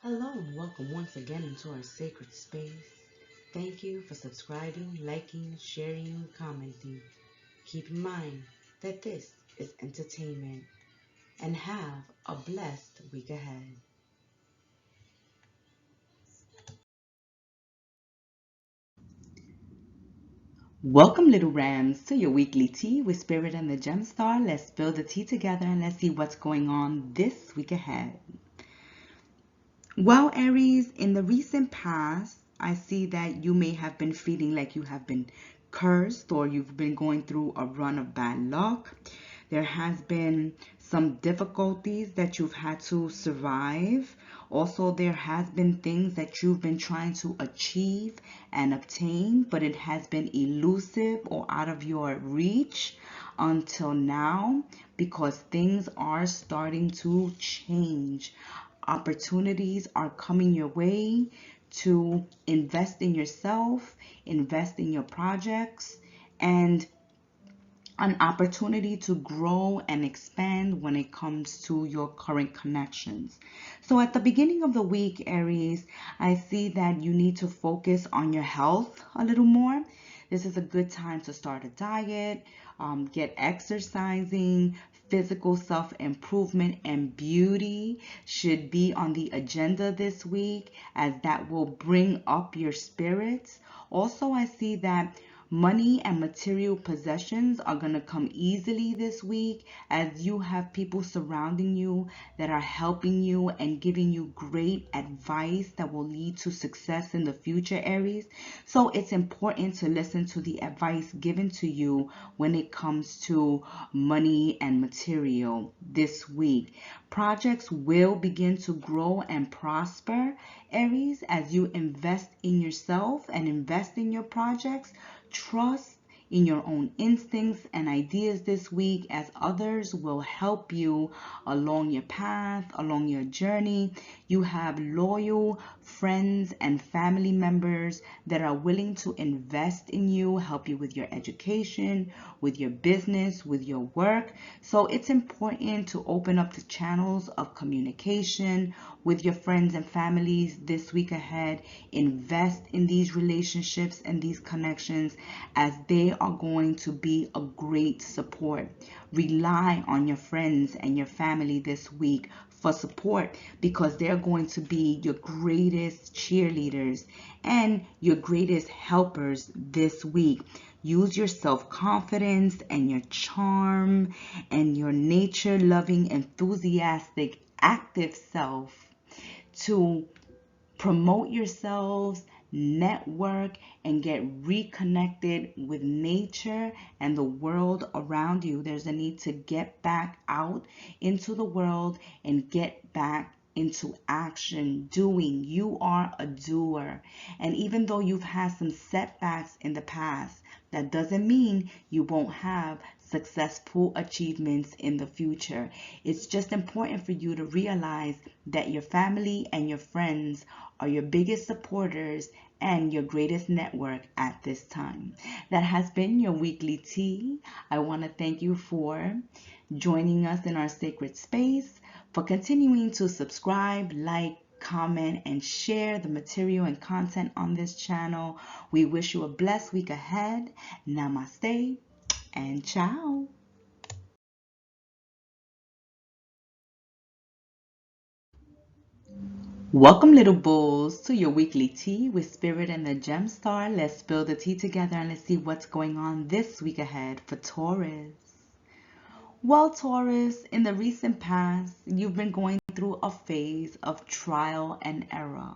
Hello and welcome once again into our sacred space. Thank you for subscribing, liking, sharing, commenting. Keep in mind that this is entertainment and have a blessed week ahead. Welcome, little rams, to your weekly tea with Spirit and the Gemstar. Let's spill the tea together and let's see what's going on this week ahead. Well, Aries, in the recent past, I see that you may have been feeling like you have been cursed or you've been going through a run of bad luck. There has been some difficulties that you've had to survive. Also, there has been things that you've been trying to achieve and obtain, but it has been elusive or out of your reach until now because things are starting to change. Opportunities are coming your way to invest in yourself, invest in your projects, and an opportunity to grow and expand when it comes to your current connections. So at the beginning of the week, Aries, I see that you need to focus on your health a little more. This is a good time to start a diet, get exercising. Physical self-improvement and beauty should be on the agenda this week, as that will bring up your spirits. Also, I see that money and material possessions are going to come easily this week as you have people surrounding you that are helping you and giving you great advice that will lead to success in the future, Aries. So it's important to listen to the advice given to you when it comes to money and material this week. Projects will begin to grow and prosper, Aries, as you invest in yourself and invest in your projects. Trust in your own instincts and ideas this week, as others will help you along your path, along your journey. You have loyal friends and family members that are willing to invest in you, help you with your education, with your business, with your work. So it's important to open up the channels of communication with your friends and families this week ahead. Invest in these relationships and these connections, as they are going to be a great support. Rely on your friends and your family this week for support, because they're going to be your greatest cheerleaders and your greatest helpers this week. Use your self-confidence and your charm and your nature-loving, enthusiastic, active self to promote yourselves, network, and get reconnected with nature and the world around you. There's a need to get back out into the world and get back into action, doing. You are a doer. And even though you've had some setbacks in the past, that doesn't mean you won't have successful achievements in the future. It's just important for you to realize that your family and your friends are your biggest supporters and your greatest network at this time. That has been your weekly tea. I want to thank you for joining us in our sacred space, for continuing to subscribe, like, comment, and share the material and content on this channel. We wish you a blessed week ahead. Namaste and ciao. Welcome, little bulls, to your weekly tea with Spirit and the Gemstar. Let's spill the tea together and let's see what's going on this week ahead for Taurus. Well, Taurus, in the recent past, you've been going through a phase of trial and error.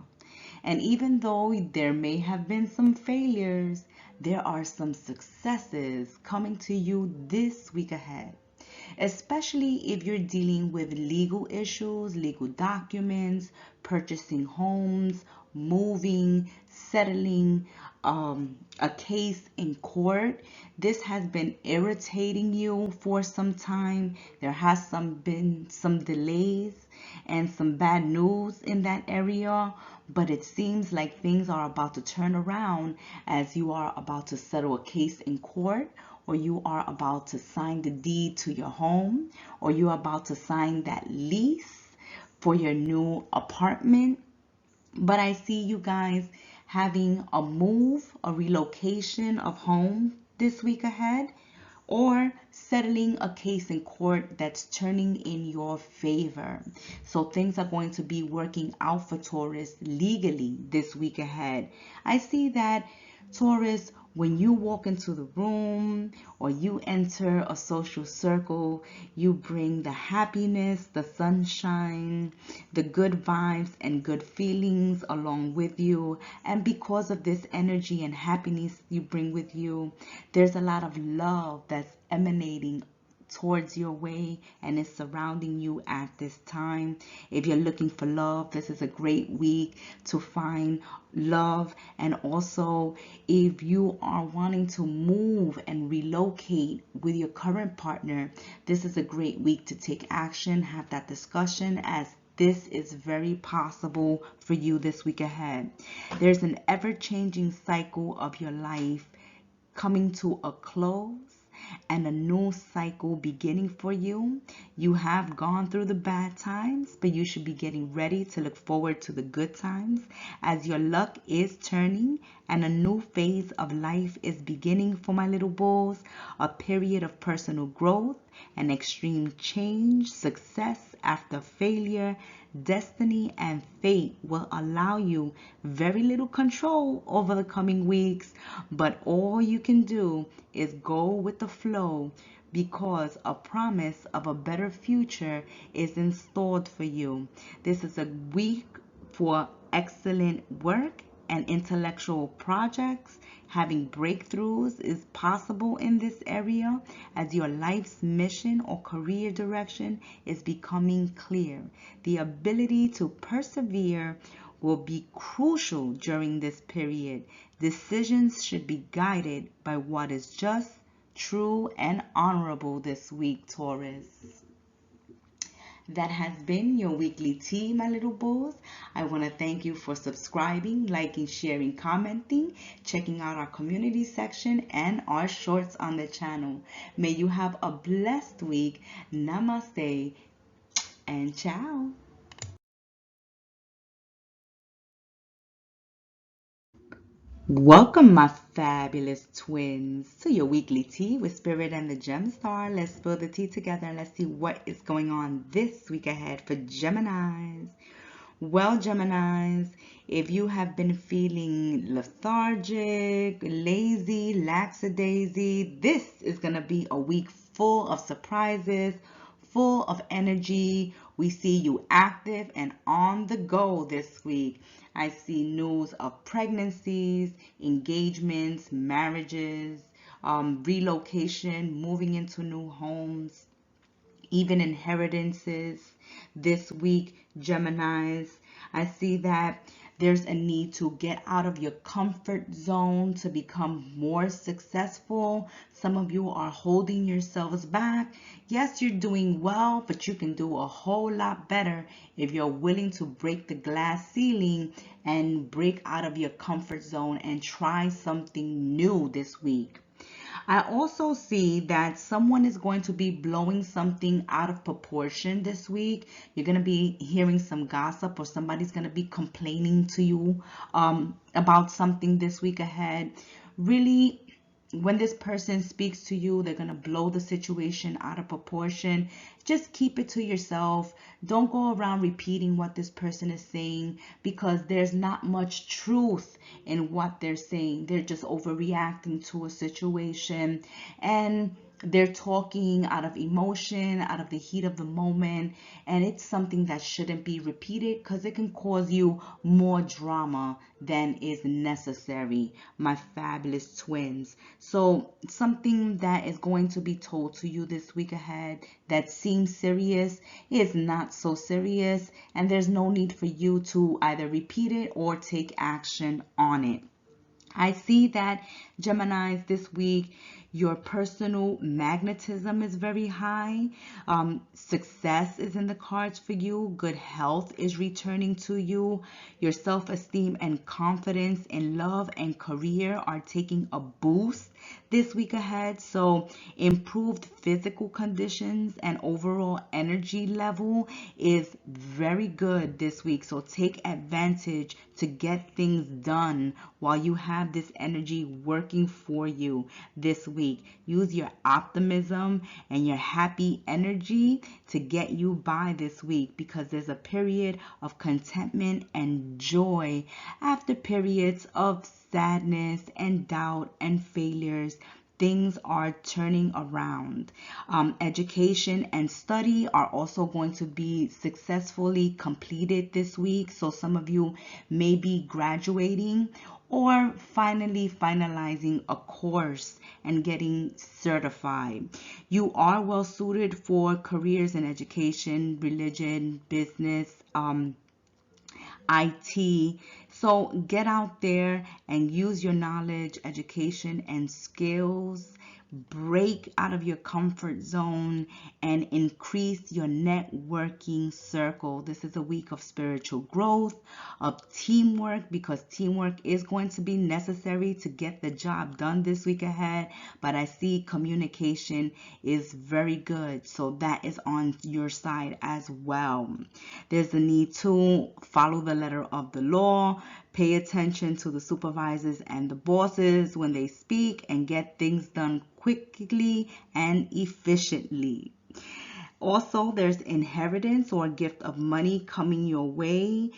And even though there may have been some failures, there are some successes coming to you this week ahead, especially if you're dealing with legal issues, legal documents, purchasing homes, moving, settling a case in court. This has been irritating you for some time. There has been some delays and some bad news in that area, but it seems like things are about to turn around, as you are about to settle a case in court, or you are about to sign the deed to your home, or you're about to sign that lease for your new apartment. But I see you guys having a move, a relocation of home this week ahead, or settling a case in court that's turning in your favor. So things are going to be working out for Taurus legally this week ahead. I see that Taurus, when you walk into the room or you enter a social circle, you bring the happiness, the sunshine, the good vibes and good feelings along with you. And because of this energy and happiness you bring with you, there's a lot of love that's emanating towards your way and is surrounding you at this time. If you're looking for love, this is a great week to find love. And also, if you are wanting to move and relocate with your current partner, this is a great week to take action, have that discussion, as this is very possible for you this week ahead. There's an ever-changing cycle of your life coming to a close and a new cycle beginning for you. You have gone through the bad times, but you should be getting ready to look forward to the good times, as your luck is turning and a new phase of life is beginning for my little bulls. A period of personal growth and extreme change, success after failure, destiny and fate will allow you very little control over the coming weeks, but all you can do is go with the flow, because a promise of a better future is installed for you. This is a week for excellent work and intellectual projects. Having breakthroughs is possible in this area, as your life's mission or career direction is becoming clear. The ability to persevere will be crucial during this period. Decisions should be guided by what is just, true, and honorable this week, Taurus. That has been your weekly tea, my little bulls. I want to thank you for subscribing, liking, sharing, commenting, checking out our community section and our shorts on the channel. May you have a blessed week. Namaste and ciao. Welcome, my fabulous twins, to your weekly tea with Spirit and the Gemstar. Let's spill the tea together and let's see what is going on this week ahead for Geminis. Well, Geminis, if you have been feeling lethargic, lazy, lackadaisy, this is going to be a week full of surprises, full of energy. We see you active and on the go this week. I see news of pregnancies, engagements, marriages, relocation, moving into new homes, even inheritances this week, Geminis. I see that there's a need to get out of your comfort zone to become more successful. Some of you are holding yourselves back. Yes, you're doing well, but you can do a whole lot better if you're willing to break the glass ceiling and break out of your comfort zone and try something new this week. I also see that someone is going to be blowing something out of proportion this week. You're going to be hearing some gossip, or somebody's going to be complaining to you about something this week ahead. Really, when this person speaks to you, they're going to blow the situation out of proportion. Just keep it to yourself. Don't go around repeating what this person is saying, because there's not much truth in what they're saying. They're just overreacting to a situation, and they're talking out of emotion, out of the heat of the moment, and it's something that shouldn't be repeated, because it can cause you more drama than is necessary, my fabulous twins. So something that is going to be told to you this week ahead that seems serious is not so serious, and there's no need for you to either repeat it or take action on it. I see that, Geminis, this week, your personal magnetism is very high. Success is in the cards for you. Good health is returning to you. Your self-esteem and confidence in love and career are taking a boost this week ahead. So improved physical conditions and overall energy level is very good this week. So take advantage to get things done while you have this energy working for you this week. Use your optimism and your happy energy to get you by this week, because there's a period of contentment and joy after periods of sadness and doubt and failures. Things are turning around. Education and study are also going to be successfully completed this week. So some of you may be graduating or finally finalizing a course and getting certified. You are well suited for careers in education, religion, business, IT. So get out there and use your knowledge, education, and skills. Break out of your comfort zone and increase your networking circle. This is a week of spiritual growth, of teamwork, because teamwork is going to be necessary to get the job done this week ahead. But I see communication is very good, so that is on your side as well. There's a need to follow the letter of the law, pay attention to the supervisors and the bosses when they speak, and get things done quickly and efficiently. Also, there's inheritance or a gift of money coming your way.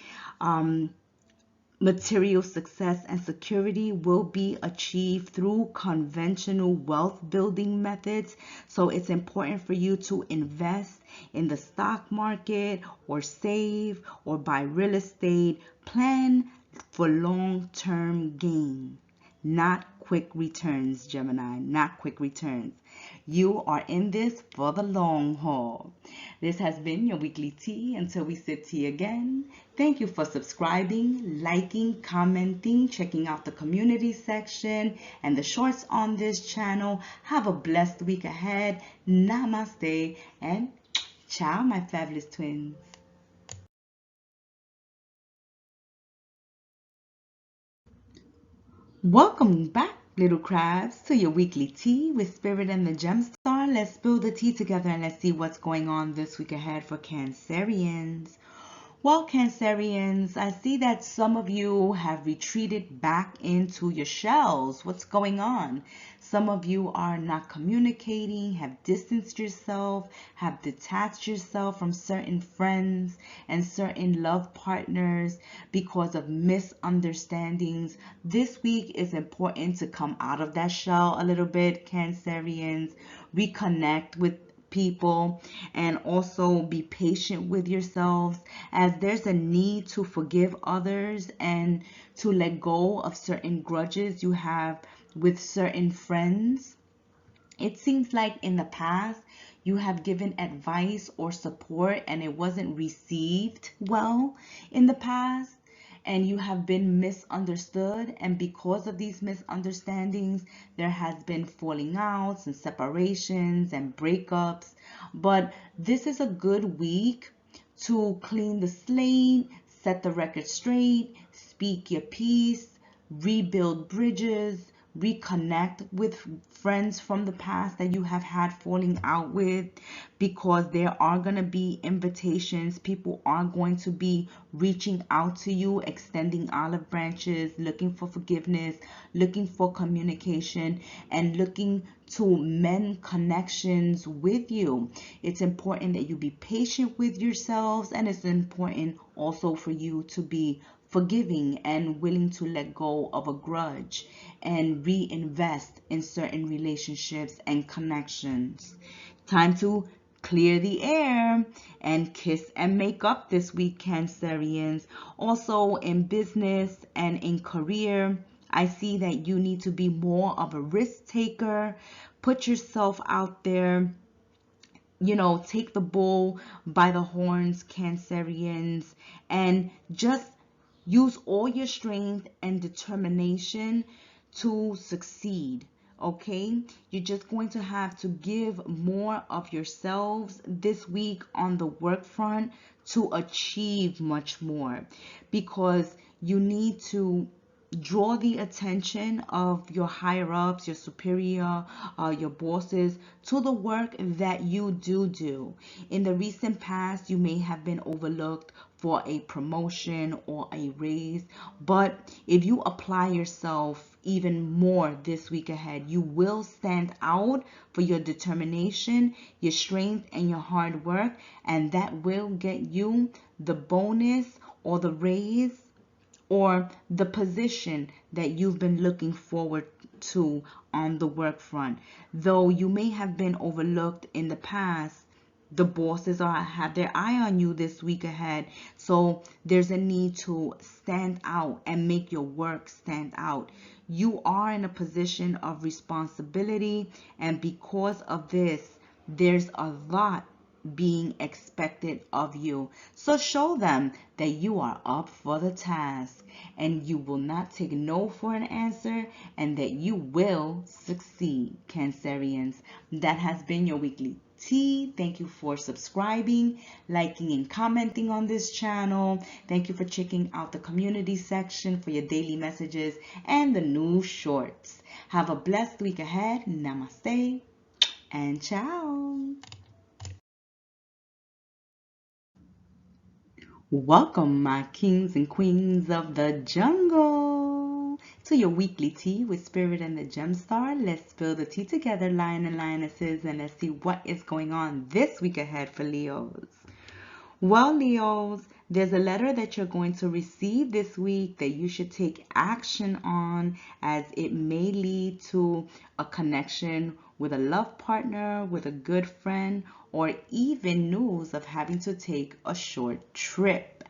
Material success and security will be achieved through conventional wealth building methods. So it's important for you to invest in the stock market or save or buy real estate. Plan for long-term gain, not quick returns, Gemini, not quick returns. You are in this for the long haul. This has been your weekly tea. Until we sip tea again, thank you for subscribing, liking, commenting, checking out the community section and the shorts on this channel. Have a blessed week ahead. Namaste and ciao, my fabulous twins. Welcome back, little crabs, to your weekly tea with Spirit and the Gemstar. Let's spill the tea together and let's see what's going on this week ahead for Cancerians. Well, Cancerians, I see that some of you have retreated back into your shells. What's going on? Some of you are not communicating, have distanced yourself, have detached yourself from certain friends and certain love partners because of misunderstandings. This week is important to come out of that shell a little bit, Cancerians. Reconnect with people and also be patient with yourselves, as there's a need to forgive others and to let go of certain grudges you have with certain friends. It seems like in the past you have given advice or support and it wasn't received well in the past, and you have been misunderstood, and because of these misunderstandings there has been falling outs and separations and breakups. But this is a good week to clean the slate, set the record straight, speak your piece, rebuild bridges, reconnect with friends from the past that you have had falling out with, because there are going to be invitations. People are going to be reaching out to you, extending olive branches, looking for forgiveness, looking for communication, and looking to mend connections with you. It's important that you be patient with yourselves, and it's important also for you to be forgiving and willing to let go of a grudge and reinvest in certain relationships and connections. Time to clear the air and kiss and make up this week, Cancerians. Also in business and in career, I see that you need to be more of a risk taker. Put yourself out there. Take the bull by the horns, Cancerians, and just use all your strength and determination to succeed. Okay, you're just going to have to give more of yourselves this week on the work front to achieve much more, because you need to draw the attention of your higher ups, your superior, your bosses to the work that you do. In the recent past, you may have been overlooked for a promotion or a raise, but if you apply yourself even more this week ahead, you will stand out for your determination, your strength, and your hard work, and that will get you the bonus or the raise or the position that you've been looking forward to on the work front. Though you may have been overlooked in the past, the bosses have their eye on you this week ahead. So there's a need to stand out and make your work stand out. You are in a position of responsibility, and because of this, there's a lot being expected of you. So show them that you are up for the task and you will not take no for an answer, and that you will succeed, Cancerians. That has been your weekly tea. Thank you for subscribing, liking, and commenting on this channel. Thank you for checking out the community section for your daily messages and the new shorts. Have a blessed week ahead. Namaste and ciao. Welcome, my kings and queens of the jungle, to your weekly tea with Spirit and the Gemstar. Let's spill the tea together, lion and lionesses, and let's see what is going on this week ahead for Leos. Well, Leos, there's a letter that you're going to receive this week that you should take action on, as it may lead to a connection with a love partner, with a good friend, or even news of having to take a short trip.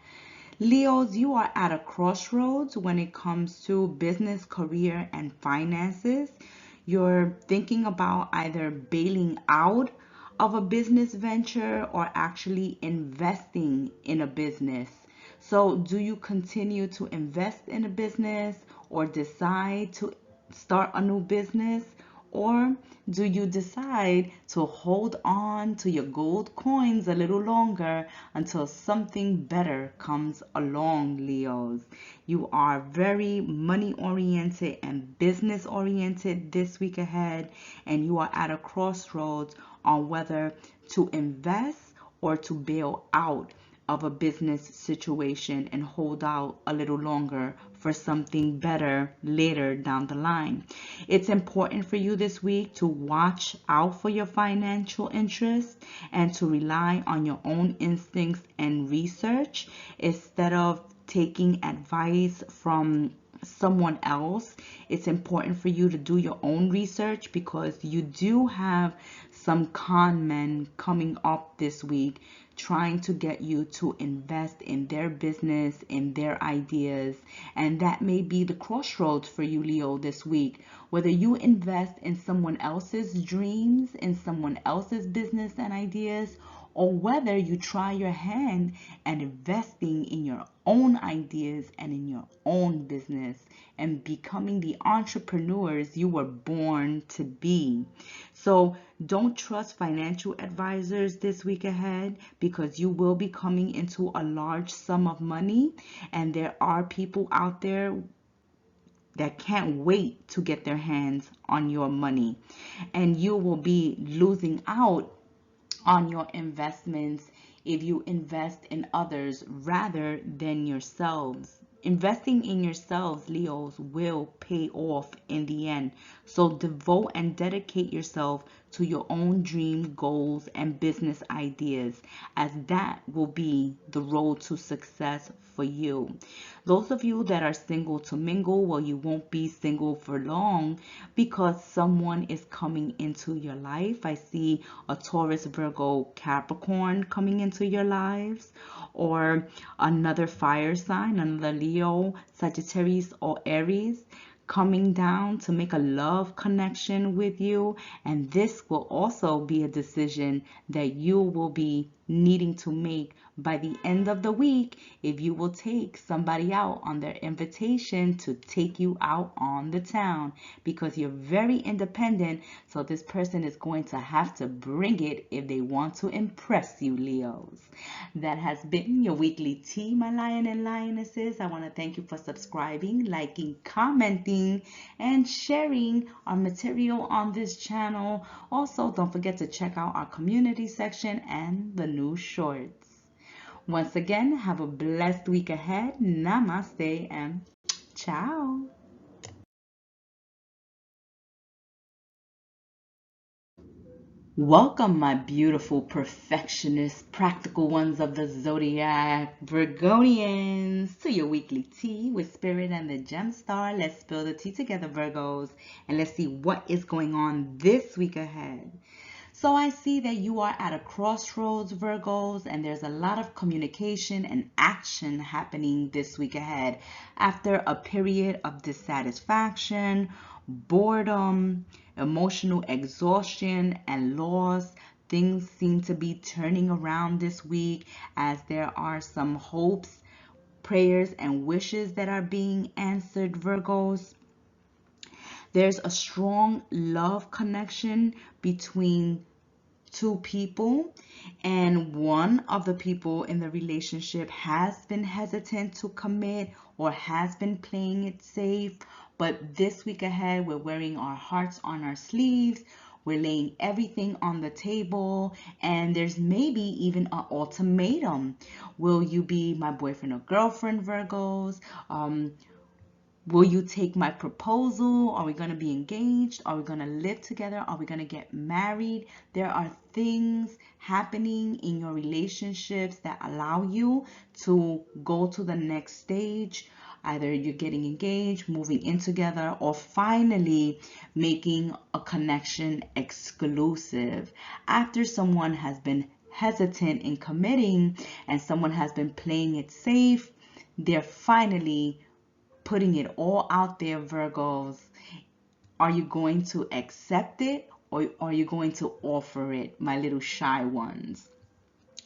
Leos, you are at a crossroads when it comes to business, career, and finances. You're thinking about either bailing out of a business venture or actually investing in a business. So do you continue to invest in a business or decide to start a new business? Or do you decide to hold on to your gold coins a little longer until something better comes along, Leos? You are very money oriented and business oriented this week ahead, and you are at a crossroads on whether to invest or to bail out of a business situation and hold out a little longer for something better later down the line. It's important for you this week to watch out for your financial interests and to rely on your own instincts and research instead of taking advice from someone else. It's important for you to do your own research, because you do have some con men coming up this week trying to get you to invest in their business, in their ideas, and that may be the crossroads for you, Leo, this week. Whether you invest in someone else's dreams, in someone else's business and ideas, or whether you try your hand at investing in your own ideas and in your own business and becoming the entrepreneurs you were born to be. So don't trust financial advisors this week ahead, because you will be coming into a large sum of money, and there are people out there that can't wait to get their hands on your money, and you will be losing out on your investments if you invest in others rather than yourselves. Investing in yourselves, Leos, will pay off in the end. So devote and dedicate yourself to your own dream goals and business ideas, as that will be the road to success for you. Those of you that are single to mingle, well, you won't be single for long, because someone is coming into your life. I see a Taurus, Virgo, Capricorn coming into your lives, or another fire sign, another Leo, Sagittarius, or Aries coming down to make a love connection with you. And this will also be a decision that you will be needing to make by the end of the week if you will take somebody out on their invitation to take you out on the town, because you're very independent. So this person is going to have to bring it if they want to impress you, Leos. That has been your weekly tea, my lion and lionesses. I want to thank you for subscribing, liking, commenting, and sharing our material on this channel. Also, don't forget to check out our community section and the new shorts. Once again, have a blessed week ahead. Namaste and ciao. Welcome, my beautiful perfectionist, practical ones of the Zodiac, Virgonians, to your weekly tea with Spirit and the Gemstar. Let's spill the tea together, Virgos, and let's see what is going on this week ahead. So I see that you are at a crossroads, Virgos, and there's a lot of communication and action happening this week ahead after a period of dissatisfaction, boredom, emotional exhaustion, and loss. Things seem to be turning around this week as there are some hopes, prayers, and wishes that are being answered, Virgos. There's a strong love connection between two people, and one of the people in the relationship has been hesitant to commit or has been playing it safe. But this week ahead, we're wearing our hearts on our sleeves. We're laying everything on the table, and there's maybe even an ultimatum. Will you be my boyfriend or girlfriend, Virgos? Will you take my proposal? Are we going to be engaged? Are we going to live together? Are we going to get married? There are things happening in your relationships that allow you to go to the next stage. Either you're getting engaged, moving in together, or finally making a connection exclusive. After someone has been hesitant in committing and someone has been playing it safe, they're finally putting it all out there, Virgos. Are you going to accept it, or are you going to offer it, my little shy ones?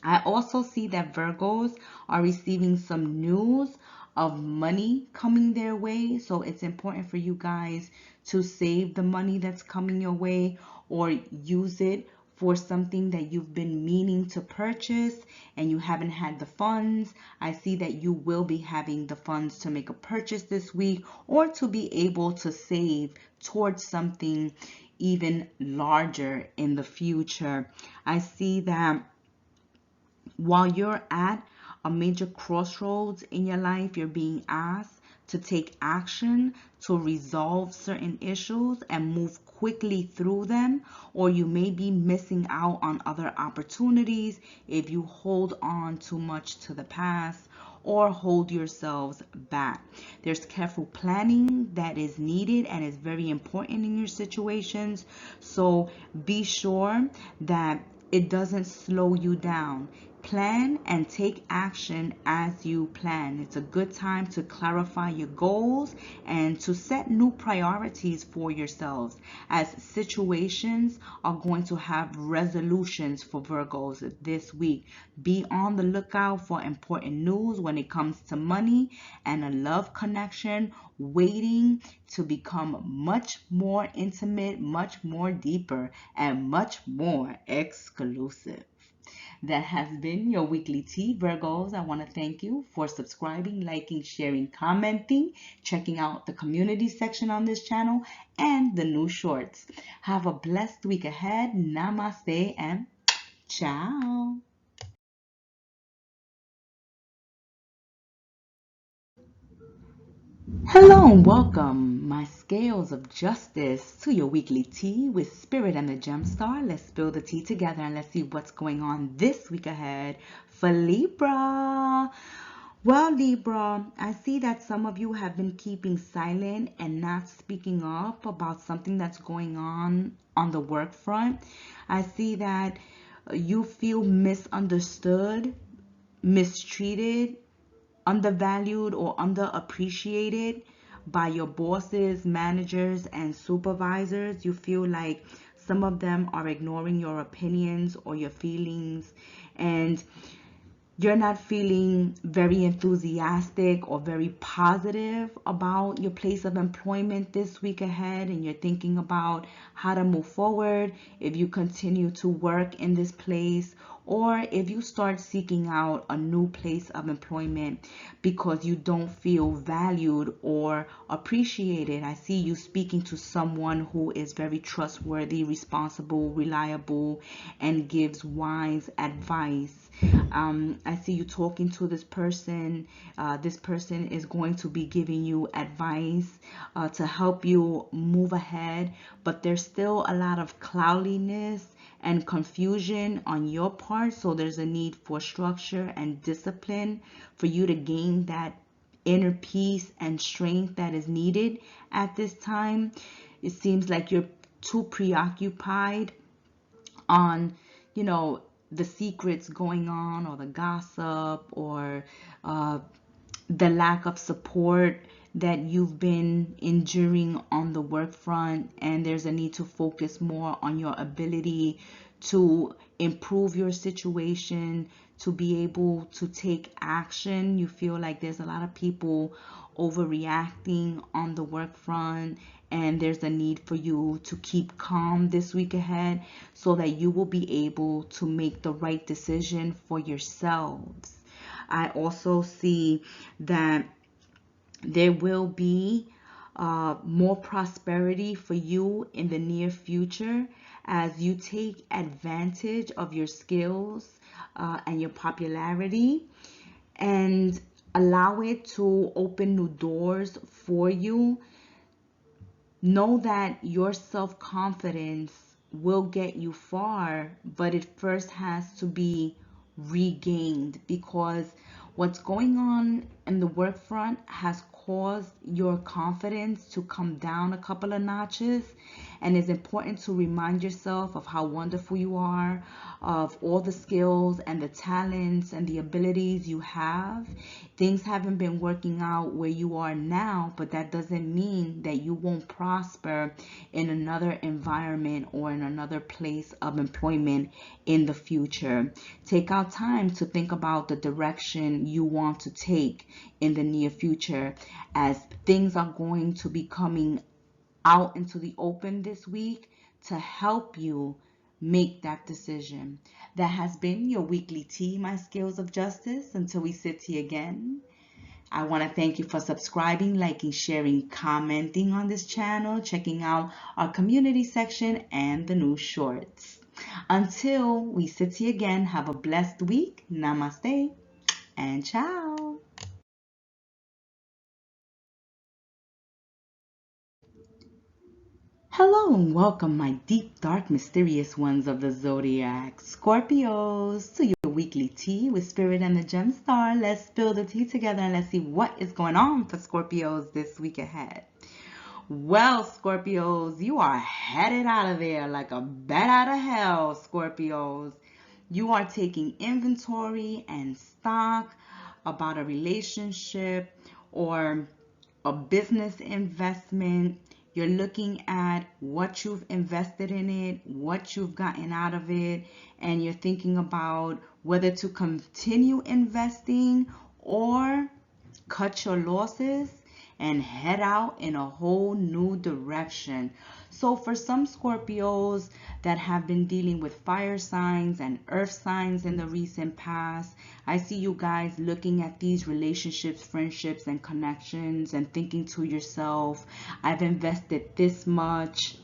I also see that Virgos are receiving some news of money coming their way. So it's important for you guys to save the money that's coming your way, or use it for something that you've been meaning to purchase and you haven't had the funds. I see that you will be having the funds to make a purchase this week, or to be able to save towards something even larger in the future. I see that while you're at a major crossroads in your life, you're being asked to take action to resolve certain issues and move quickly through them, or you may be missing out on other opportunities if you hold on too much to the past or hold yourselves back. There's careful planning that is needed and is very important in your situations. So be sure that it doesn't slow you down. Plan and take action as you plan. It's a good time to clarify your goals and to set new priorities for yourselves, as situations are going to have resolutions for Virgos this week. Be on the lookout for important news when it comes to money and a love connection waiting to become much more intimate, much more deeper, and much more exclusive. That has been your weekly tea, Virgos. I want to thank you for subscribing, liking, sharing, commenting, checking out the community section on this channel, and the new shorts. Have a blessed week ahead. Namaste and ciao. Hello and welcome, my scales of justice, to your weekly tea with Spirit and the Gemstar. Let's spill the tea together and let's see what's going on this week ahead for Libra. Well, Libra, I see that some of you have been keeping silent and not speaking up about something that's going on the work front. I see that you feel misunderstood, mistreated, undervalued, or underappreciated by your bosses, managers, and supervisors. You feel like some of them are ignoring your opinions or your feelings, and you're not feeling very enthusiastic or very positive about your place of employment this week ahead, and you're thinking about how to move forward if you continue to work in this place, or if you start seeking out a new place of employment because you don't feel valued or appreciated. I see you speaking to someone who is very trustworthy, responsible, reliable, and gives wise advice. I see you talking to this person. This person is going to be giving you advice to help you move ahead, but there's still a lot of cloudiness and confusion on your part. So there's a need for structure and discipline for you to gain that inner peace and strength that is needed at this time. It seems like you're too preoccupied on, the secrets going on, or the gossip, or the lack of support that you've been enduring on the work front, and there's a need to focus more on your ability to improve your situation, to be able to take action. You feel like there's a lot of people overreacting on the work front, and there's a need for you to keep calm this week ahead so that you will be able to make the right decision for yourselves. I also see that there will be more prosperity for you in the near future as you take advantage of your skills and your popularity, and allow it to open new doors for you. Know that your self-confidence will get you far, but it first has to be regained, because what's going on in the work front has caused your confidence to come down a couple of notches. And it's important to remind yourself of how wonderful you are, of all the skills and the talents and the abilities you have. Things haven't been working out where you are now, but that doesn't mean that you won't prosper in another environment or in another place of employment in the future. Take out time to think about the direction you want to take in the near future, as things are going to be coming out into the open this week to help you make that decision. That has been your weekly tea, my scales of justice. Until we sit here again, I want to thank you for subscribing, liking, sharing, commenting on this channel, checking out our community section and the new shorts. Until we sit here again, have a blessed week. Namaste and ciao. Hello and welcome, my deep, dark, mysterious ones of the Zodiac, Scorpios, to your weekly tea with Spirit and the Gemstar. Let's spill the tea together and let's see what is going on for Scorpios this week ahead. Well, Scorpios, you are headed out of there like a bat out of hell, Scorpios. You are taking inventory and stock about a relationship or a business investment. You're looking at what you've invested in it, what you've gotten out of it, and you're thinking about whether to continue investing or cut your losses and head out in a whole new direction. So for some Scorpios that have been dealing with fire signs and earth signs in the recent past, I see you guys looking at these relationships, friendships, and connections and thinking to yourself, I've invested this much,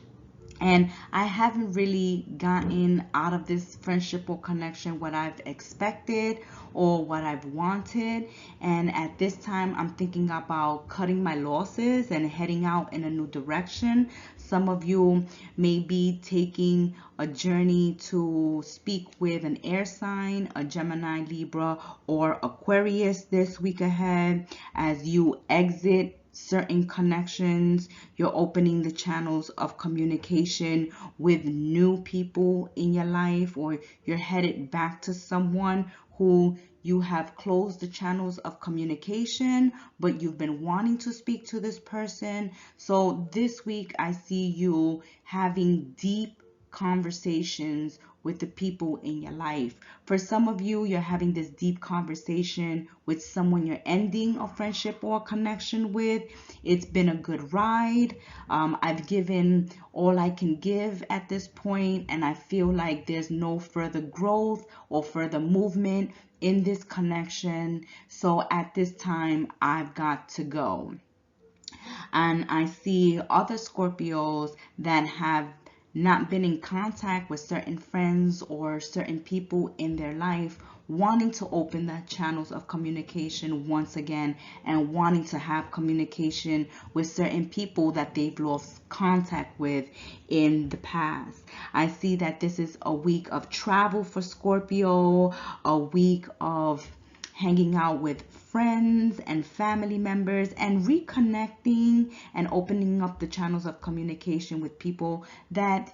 and I haven't really gotten out of this friendship or connection what I've expected or what I've wanted. And at this time, I'm thinking about cutting my losses and heading out in a new direction. Some of you may be taking a journey to speak with an air sign, a Gemini, Libra, or Aquarius this week ahead as you exit certain connections. You're opening the channels of communication with new people in your life, or you're headed back to someone who you have closed the channels of communication, but you've been wanting to speak to this person. So this week I see you having deep conversations with the people in your life. For some of you, you're having this deep conversation with someone you're ending a friendship or a connection with. It's been a good ride. I've given all I can give at this point, and I feel like there's no further growth or further movement in this connection. So at this time, I've got to go. And I see other Scorpios that have not been in contact with certain friends or certain people in their life, wanting to open the channels of communication once again and wanting to have communication with certain people that they've lost contact with in the past. I see that this is a week of travel for Scorpio, a week of hanging out with friends and family members and reconnecting and opening up the channels of communication with people that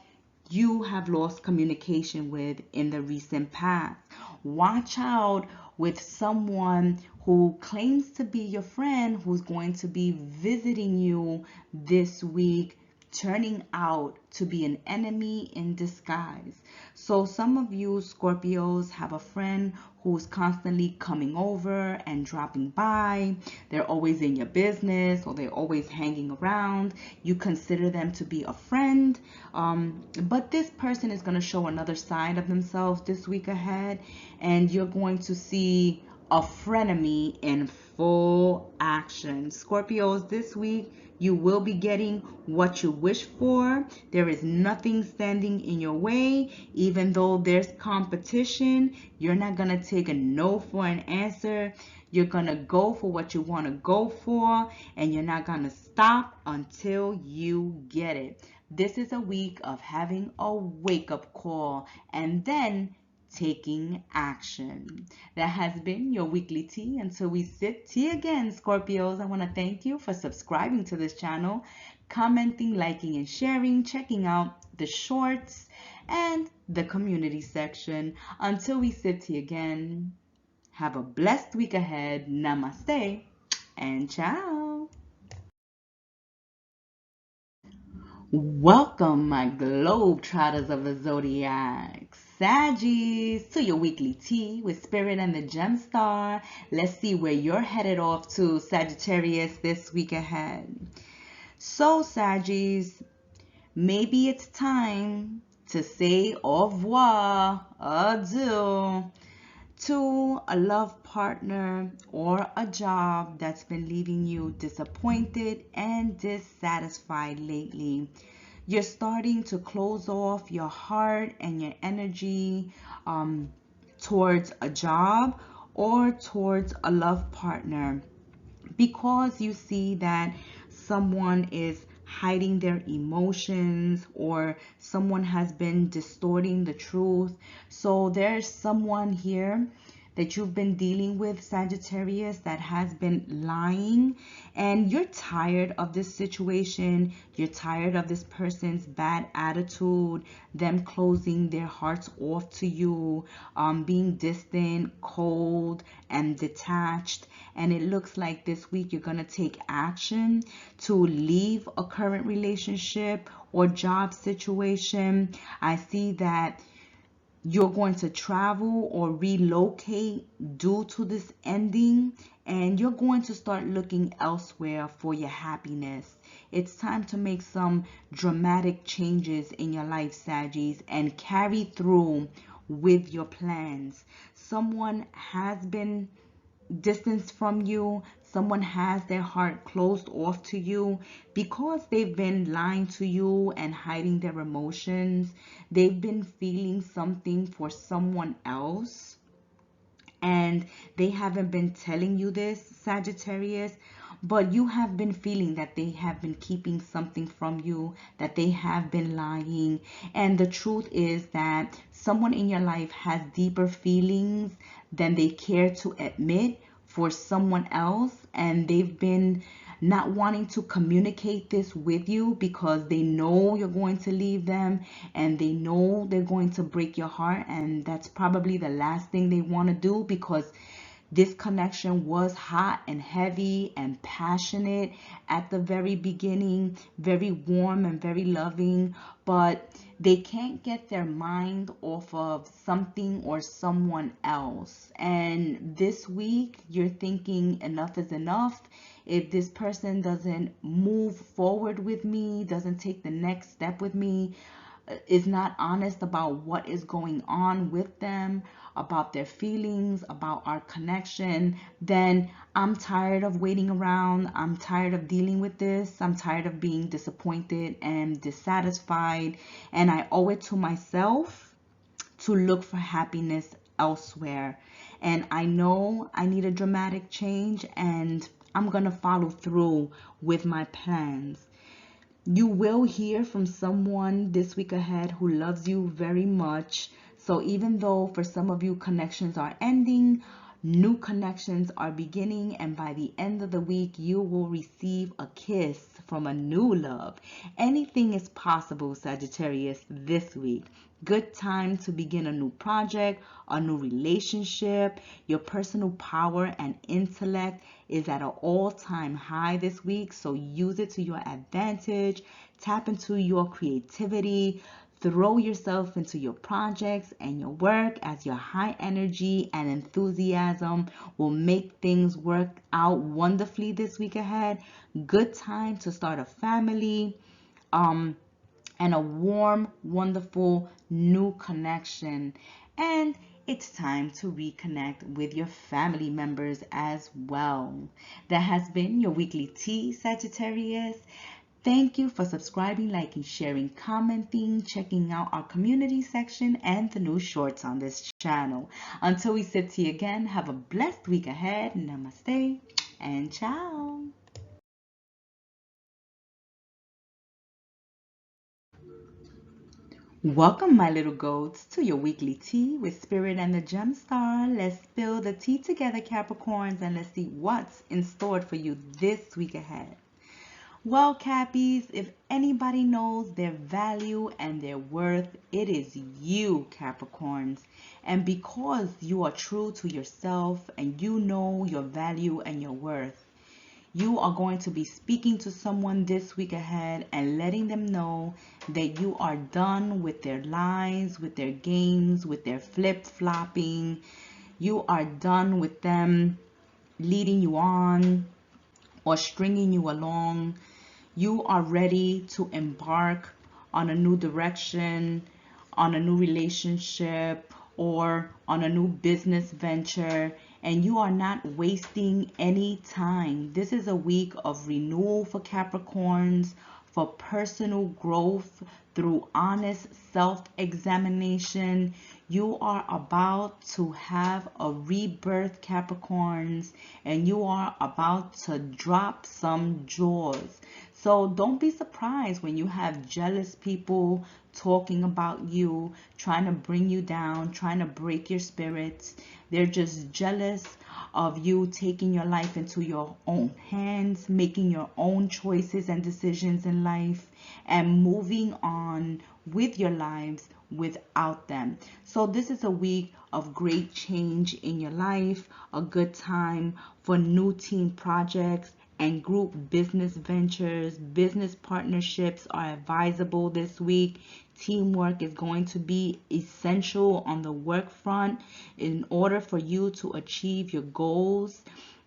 you have lost communication with in the recent past. Watch out with someone who claims to be your friend who's going to be visiting you this week, turning out to be an enemy in disguise. So some of you Scorpios have a friend who's constantly coming over and dropping by. They're always in your business or they're always hanging around. You consider them to be a friend, but this person is going to show another side of themselves this week ahead, and you're going to see a frenemy in full action. Scorpios, this week you will be getting what you wish for. There is nothing standing in your way. Even though there's competition, you're not going to take a no for an answer. You're going to go for what you want to go for, and you're not going to stop until you get it. This is a week of having a wake-up call and then taking action. That has been your weekly tea. Until we sip tea again, Scorpios, I want to thank you for subscribing to this channel, commenting, liking, and sharing, checking out the shorts and the community section. Until we sip tea again, have a blessed week ahead. Namaste and ciao. Welcome, my globetrotters of the Zodiac, Saggies, to your weekly tea with Spirit and the Gemstar. Let's see where you're headed off to, Sagittarius, this week ahead. So, Saggies, maybe it's time to say au revoir, adieu, to a love partner or a job that's been leaving you disappointed and dissatisfied lately. You're starting to close off your heart and your energy towards a job or towards a love partner because you see that someone is hiding their emotions or someone has been distorting the truth. So there's someone here that you've been dealing with, Sagittarius, that has been lying, and you're tired of this situation. You're tired of this person's bad attitude, them closing their hearts off to you, being distant, cold, and detached. And it looks like this week you're going to take action to leave a current relationship or job situation. I see that you're going to travel or relocate due to this ending, and you're going to start looking elsewhere for your happiness. It's time to make some dramatic changes in your life, Saggies, and carry through with your plans. Someone has been distanced from you. Someone has their heart closed off to you because they've been lying to you and hiding their emotions. They've been feeling something for someone else, and they haven't been telling you this, Sagittarius, but you have been feeling that they have been keeping something from you, that they have been lying. And the truth is that someone in your life has deeper feelings than they care to admit for someone else, and they've been not wanting to communicate this with you because they know you're going to leave them and they know they're going to break your heart, and that's probably the last thing they want to do because This connection was hot and heavy and passionate at the very beginning, very warm and very loving, but they can't get their mind off of something or someone else. And this week, you're thinking enough is enough. If this person doesn't move forward with me, doesn't take the next step with me, is not honest about what is going on with them, about their feelings, about our connection, then I'm tired of waiting around. I'm tired of dealing with this. I'm tired of being disappointed and dissatisfied. And I owe it to myself to look for happiness elsewhere. And I know I need a dramatic change, and I'm going to follow through with my plans. You will hear from someone this week ahead who loves you very much. So even though for some of you connections are ending, new connections are beginning, and by the end of the week, you will receive a kiss from a new love. Anything is possible, Sagittarius, this week. Good time to begin a new project, a new relationship. Your personal power and intellect is at an all-time high this week, so use it to your advantage. Tap into your creativity. Throw yourself into your projects and your work, as your high energy and enthusiasm will make things work out wonderfully this week ahead. Good time to start a family, and a warm, wonderful new connection. And it's time to reconnect with your family members as well. That has been your weekly tea, Sagittarius. Thank you for subscribing, liking, sharing, commenting, checking out our community section and the new shorts on this channel. Until we sip tea again, have a blessed week ahead. Namaste and ciao. Welcome, my little goats, to your weekly tea with Spirit and the Gemstar. Let's spill the tea together, Capricorns, and let's see what's in store for you this week ahead. Well, Cappies, if anybody knows their value and their worth, it is you, Capricorns. And because you are true to yourself and you know your value and your worth, you are going to be speaking to someone this week ahead and letting them know that you are done with their lies, with their games, with their flip-flopping. You are done with them leading you on or stringing you along. You are ready to embark on a new direction, on a new relationship, or on a new business venture, and you are not wasting any time. This is a week of renewal for Capricorns, for personal growth through honest self-examination. You are about to have a rebirth, Capricorns, and you are about to drop some jaws. So don't be surprised when you have jealous people talking about you, trying to bring you down, trying to break your spirits. They're just jealous of you taking your life into your own hands, making your own choices and decisions in life, and moving on with your lives without them. So this is a week of great change in your life, a good time for new team projects and group business ventures. Business partnerships are advisable this week. Teamwork is going to be essential on the work front in order for you to achieve your goals.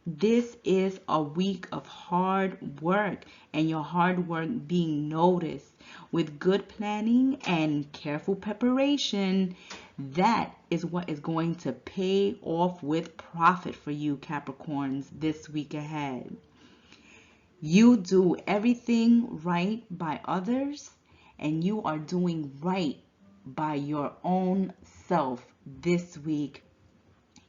This is a week of hard work, and your hard work being noticed. With good planning and careful preparation, that is what is going to pay off with profit for you, Capricorns, this week ahead. You do everything right by others, and you are doing right by your own self this week.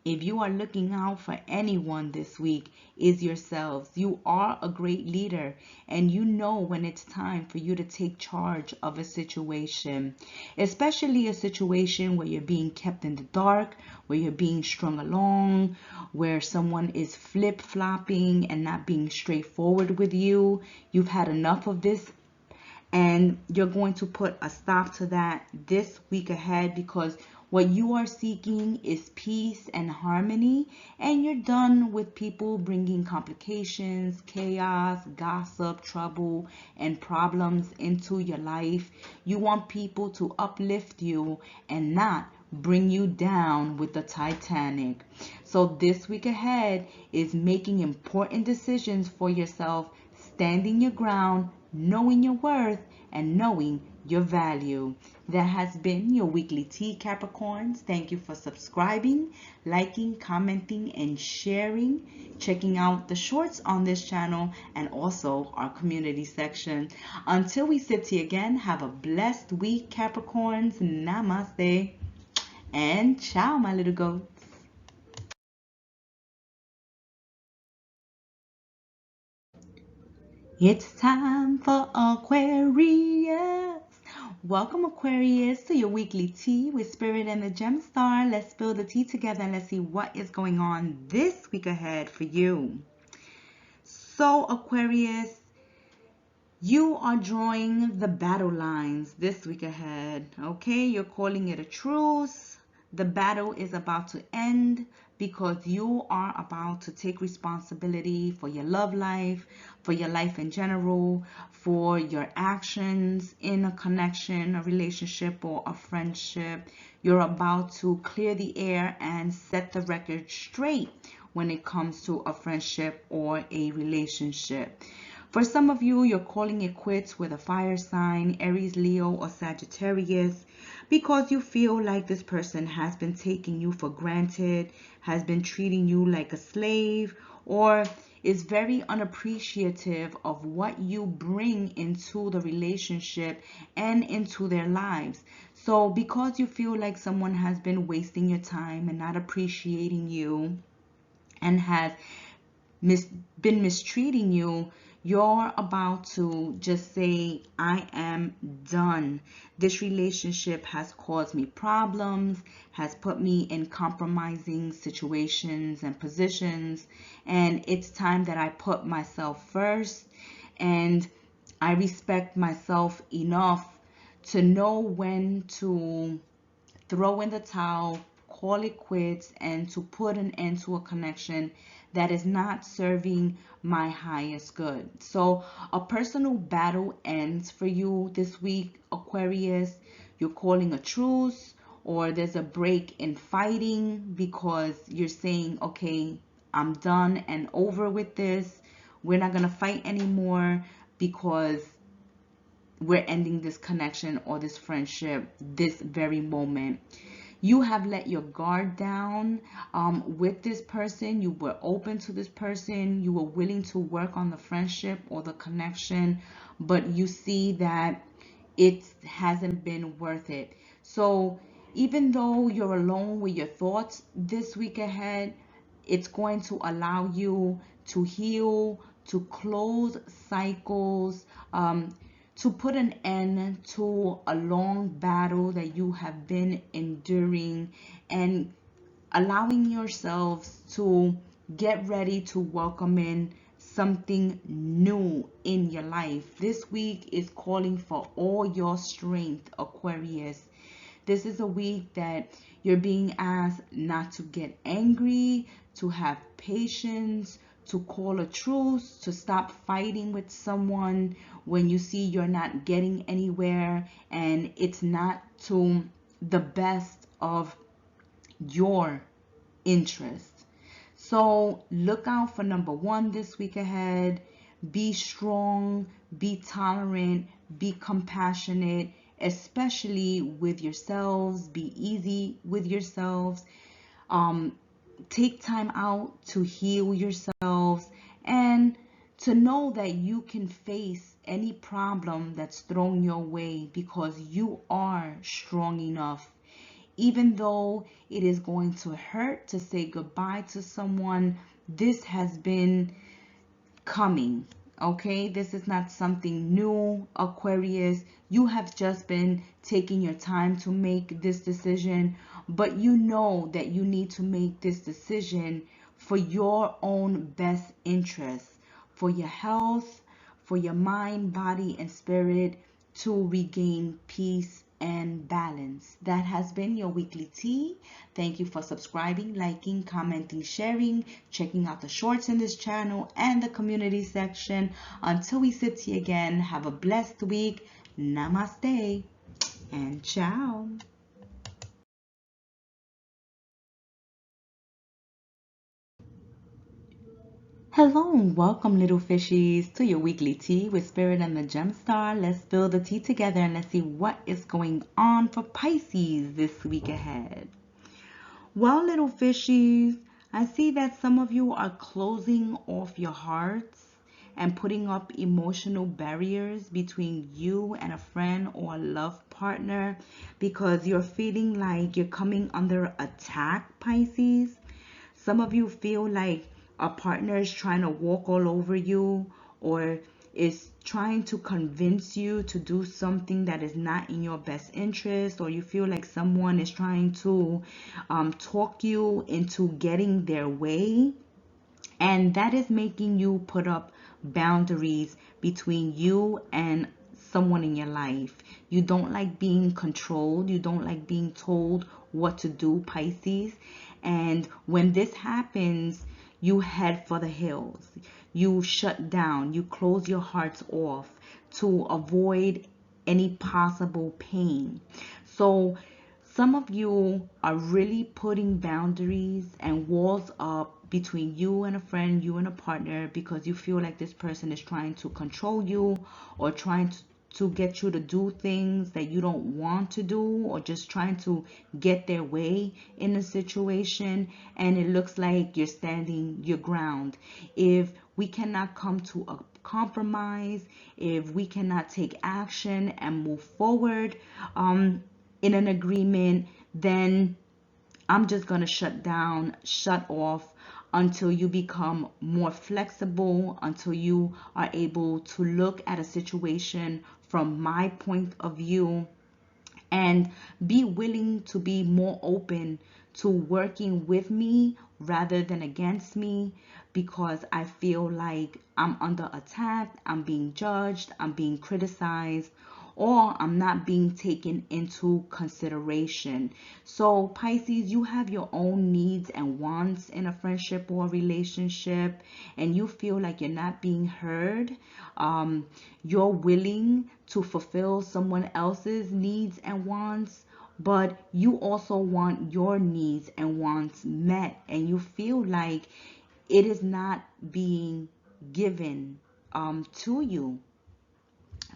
If you are looking out for anyone this week, is yourselves. You are a great leader, and you know when it's time for you to take charge of a situation, especially a situation where you're being kept in the dark, where you're being strung along, where someone is flip-flopping and not being straightforward with you. You've had enough of this, and you're going to put a stop to that this week ahead, because What you are seeking is peace and harmony, and you're done with people bringing complications, chaos, gossip, trouble, and problems into your life. You want people to uplift you and not bring you down with the Titanic. So this week ahead is making important decisions for yourself, standing your ground, knowing your worth, and knowing your value. That has been your weekly tea, Capricorns. Thank you for subscribing, liking, commenting, and sharing, checking out the shorts on this channel and also our community section. Until we sit here again, have a blessed week, Capricorns. Namaste and ciao, my little goats. It's time for Aquarius. Welcome, Aquarius, to your weekly tea with Spirit and the Gemstar. Let's spill the tea together and let's see what is going on this week ahead for you. So, Aquarius, you are drawing the battle lines this week ahead. Okay, you're calling it a truce. The battle is about to end because you are about to take responsibility for your love life, for your life in general, for your actions in a connection, a relationship, or a friendship. You're about to clear the air and set the record straight when it comes to a friendship or a relationship. For some of you, you're calling it quits with a fire sign, Aries, Leo, or Sagittarius, because you feel like this person has been taking you for granted, has been treating you like a slave, or is very unappreciative of what you bring into the relationship and into their lives. So because you feel like someone has been wasting your time and not appreciating you and has been mistreating you, you're about to just say, I am done. This relationship has caused me problems, has put me in compromising situations and positions, and it's time that I put myself first, and I respect myself enough to know when to throw in the towel, call it quits, and to put an end to a connection that is not serving my highest good. So a personal battle ends for you this week, Aquarius. You're calling a truce, or there's a break in fighting because you're saying, okay, I'm done and over with this. We're not going to fight anymore because we're ending this connection or this friendship this very moment. You have let your guard down with this person. You were open to this person. You were willing to work on the friendship or the connection, but you see that it hasn't been worth it. So even though you're alone with your thoughts this week ahead, it's going to allow you to heal, to close cycles, to put an end to a long battle that you have been enduring, and allowing yourselves to get ready to welcome in something new in your life. This week is calling for all your strength, Aquarius. This is a week that you're being asked not to get angry, to have patience, to call a truce, to stop fighting with someone when you see you're not getting anywhere and it's not to the best of your interest. So look out for number one this week ahead. Be strong, be tolerant, be compassionate, especially with yourselves. Be easy with yourselves. Take time out to heal yourselves and to know that you can face any problem that's thrown your way because you are strong enough. Even though it is going to hurt to say goodbye to someone, this has been coming. Okay, this is not something new, Aquarius. You have just been taking your time to make this decision, but you know that you need to make this decision for your own best interest, for your health, for your mind, body, and spirit, to regain peace and balance. That has been your weekly tea. Thank you for subscribing, liking, commenting, sharing, checking out the shorts in this channel and the community section. Until we sit here again, have a blessed week. Namaste and ciao. Hello and welcome, little fishies, to your weekly tea with Spirit and the Gemstar. Let's spill the tea together and let's see what is going on for Pisces this week ahead. Well, little fishies, I see that some of you are closing off your hearts and putting up emotional barriers between you and a friend or a love partner because you're feeling like you're coming under attack, Pisces. Some of you feel like a partner is trying to walk all over you or is trying to convince you to do something that is not in your best interest, or you feel like someone is trying to talk you into getting their way, and that is making you put up boundaries between you and someone in your life. You don't like being controlled. You don't like being told what to do, Pisces. And when this happens, you head for the hills. You shut down. You close your hearts off to avoid any possible pain. So some of you are really putting boundaries and walls up between you and a friend, you and a partner, because you feel like this person is trying to control you or trying to get you to do things that you don't want to do, or just trying to get their way in a situation. And it looks like you're standing your ground. If we cannot come to a compromise, if we cannot take action and move forward in an agreement, then I'm just going to shut down, shut off until you become more flexible, until you are able to look at a situation from my point of view and be willing to be more open to working with me rather than against me, because I feel like I'm under attack, I'm being judged, I'm being criticized, or I'm not being taken into consideration. So Pisces, you have your own needs and wants in a friendship or a relationship, and you feel like you're not being heard. You're willing to fulfill someone else's needs and wants, but you also want your needs and wants met, and you feel like it is not being given to you.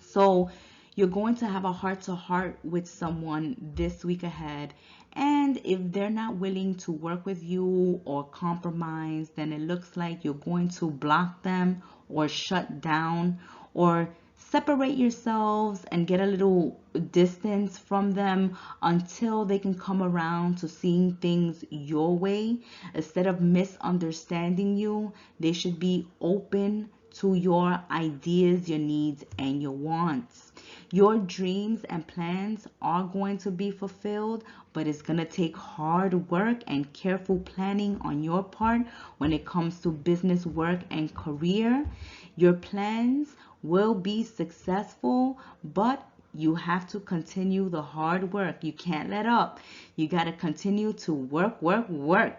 So you're going to have a heart-to-heart with someone this week ahead. And if they're not willing to work with you or compromise, then it looks like you're going to block them or shut down or separate yourselves and get a little distance from them until they can come around to seeing things your way. Instead of misunderstanding you, they should be open to your ideas, your needs, and your wants. Your dreams and plans are going to be fulfilled, but it's going to take hard work and careful planning on your part when it comes to business, work, and career. Your plans will be successful, but you have to continue the hard work. You can't let up. You got to continue to work,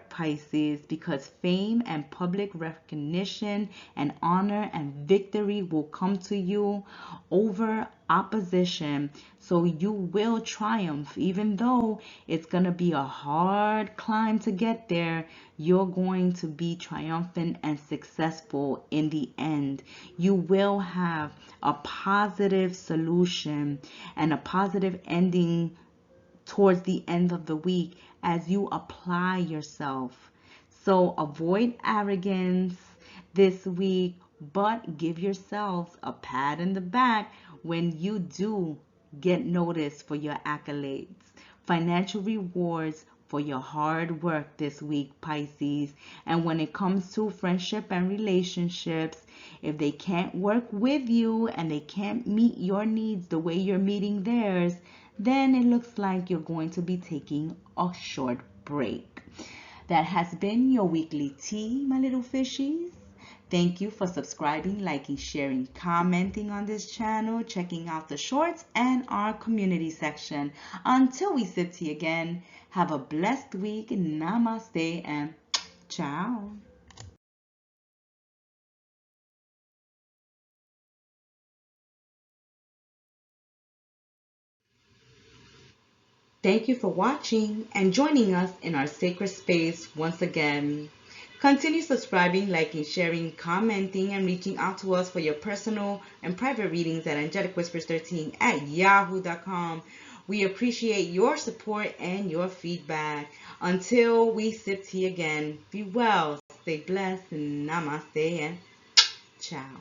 Pisces, because fame and public recognition and honor and victory will come to you over opposition. So you will triumph, even though it's going to be a hard climb to get there. You're going to be triumphant and successful in the end. You will have a positive solution and a positive ending towards the end of the week as you apply yourself. So avoid arrogance this week, but give yourselves a pat in the back when you do get noticed for your accolades. Financial rewards for your hard work this week, Pisces. And when it comes to friendship and relationships, if they can't work with you and they can't meet your needs the way you're meeting theirs, then it looks like you're going to be taking a short break. That has been your weekly tea, my little fishies. Thank you for subscribing, liking, sharing, commenting on this channel, checking out the shorts and our community section. Until we see you again, have a blessed week. Namaste and ciao. Thank you for watching and joining us in our sacred space once again. Continue subscribing, liking, sharing, commenting, and reaching out to us for your personal and private readings at angelicwhispers13@yahoo.com. We appreciate your support and your feedback. Until we sip tea again, be well, stay blessed, namaste, and ciao.